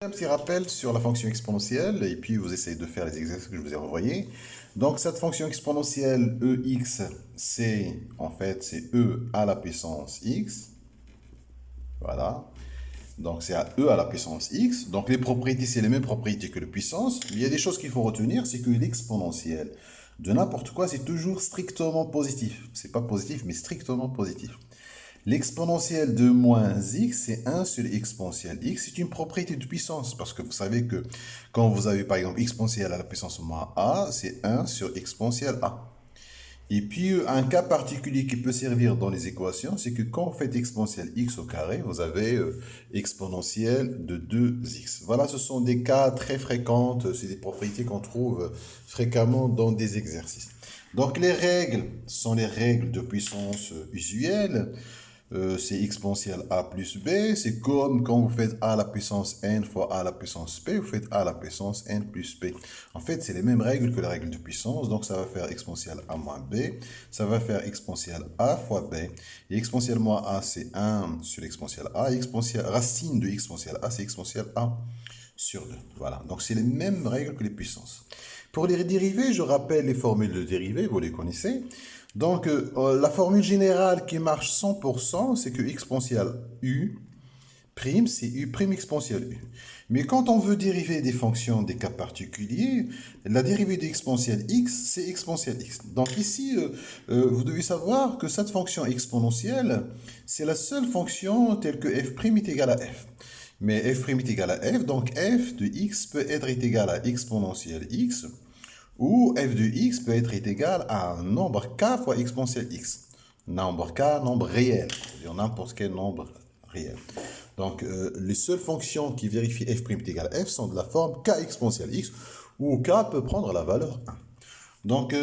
Un petit rappel sur la fonction exponentielle et puis vous essayez de faire les exercices que je vous ai envoyés. Donc cette fonction exponentielle ex, c'est en fait c'est e à la puissance x. Voilà. Donc c'est à e à la puissance x. Donc les propriétés, c'est les mêmes propriétés que la puissance. Mais il y a des choses qu'il faut retenir, c'est que l'exponentielle de n'importe quoi, c'est toujours strictement positif. C'est pas positif, mais strictement positif. L'exponentielle de moins x, c'est 1 sur l'exponentielle x. C'est une propriété de puissance, parce que vous savez que quand vous avez par exemple exponentielle à la puissance moins a, c'est 1 sur exponentielle a. Et puis un cas particulier qui peut servir dans les équations, c'est que quand vous faites exponentielle x au carré, vous avez exponentielle de 2x. Voilà, ce sont des cas très fréquents, c'est des propriétés qu'on trouve fréquemment dans des exercices. Donc les règles sont les règles de puissance usuelles. C'est exponentielle a plus b. C'est comme quand vous faites a à la puissance n fois a à la puissance p, vous faites a à la puissance n plus p. En fait, c'est les mêmes règles que la règle de puissance. Donc, ça va faire exponentielle a moins b. Ça va faire exponentielle a fois b. Et exponentielle moins a, c'est 1 sur l'exponentielle a. Exponentielle, racine de exponentielle a, c'est exponentielle a sur 2. Voilà. Donc, c'est les mêmes règles que les puissances. Pour les dérivés, je rappelle les formules de dérivés, vous les connaissez. Donc, la formule générale qui marche 100%, c'est que exponentielle u prime, c'est u prime exponentielle u. Mais quand on veut dériver des fonctions des cas particuliers, la dérivée de exponentielle x, c'est exponentielle x. Donc ici, vous devez savoir que cette fonction exponentielle, c'est la seule fonction telle que f' est égal à f. Mais f' est égal à f, donc f de x peut être égal à exponentielle x, ou f de x peut être égal à un nombre k fois exponentielle x. Nombre k, nombre réel, c'est-à-dire n'importe quel nombre réel. Donc, les seules fonctions qui vérifient f' est égal à f sont de la forme k exponentielle x, où k peut prendre la valeur 1. Donc,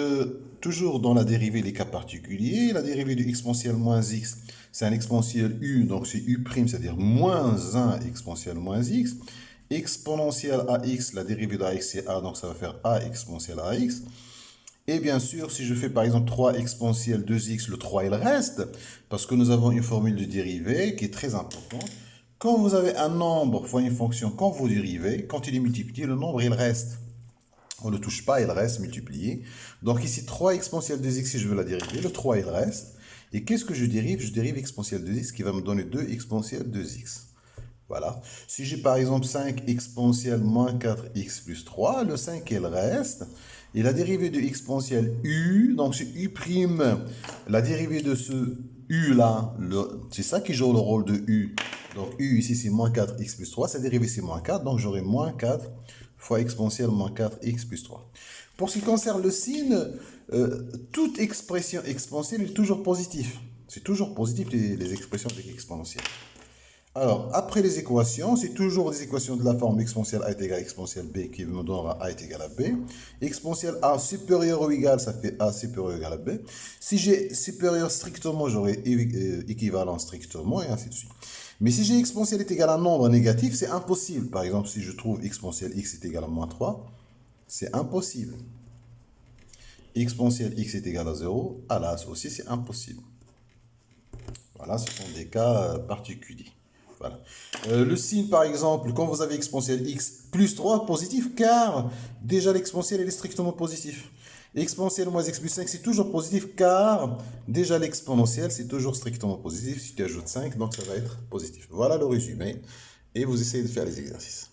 toujours dans la dérivée des cas particuliers, la dérivée de exponentielle moins x, c'est un exponentielle u, donc c'est u', c'est-à-dire moins 1 exponentielle moins x. Exponentielle ax, la dérivée d'ax c'est a, donc ça va faire a exponentielle ax. Et bien sûr, si je fais par exemple 3 exponentielle 2x, le 3 il reste, parce que nous avons une formule de dérivée qui est très importante. Quand vous avez un nombre fois une fonction, quand vous dérivez, quand il est multiplié, le nombre il reste. On ne touche pas, il reste multiplié. Donc ici, 3 exponentielle 2x, si je veux la dériver, le 3 il reste. Et qu'est-ce que je dérive? Je dérive exponentielle 2x qui va me donner 2 exponentielle 2x. Voilà. Si j'ai par exemple 5 exponentielle moins 4x plus 3, le 5 il reste. Et la dérivée de exponentielle u, donc c'est u', la dérivée de ce u là, c'est ça qui joue le rôle de u. Donc u ici c'est moins 4x plus 3, sa dérivée c'est moins 4, donc j'aurai moins 4 fois exponentielle moins 4x plus 3. Pour ce qui concerne le signe, toute expression exponentielle est toujours positive. C'est toujours positif les expressions avec exponentielle. Alors, après les équations, c'est toujours des équations de la forme exponentielle a est égal à exponentielle b qui me donnera a est égal à b. Exponentielle a supérieur ou égal, ça fait a supérieur ou égal à b. Si j'ai supérieur strictement, j'aurai équivalent strictement et ainsi de suite. Mais si j'ai exponentielle est égal à un nombre négatif, c'est impossible. Par exemple, si je trouve exponentielle x est égal à moins 3, c'est impossible. Exponentielle x est égal à 0, à l'as aussi, c'est impossible. Voilà, ce sont des cas particuliers. Voilà. Le signe, par exemple, quand vous avez exponentielle x plus 3, positif, car déjà l'exponentielle est strictement positif. Exponentielle moins x plus 5, c'est toujours positif, car déjà l'exponentielle, c'est toujours strictement positif. Si tu ajoutes 5, donc ça va être positif. Voilà le résumé. Et vous essayez de faire les exercices.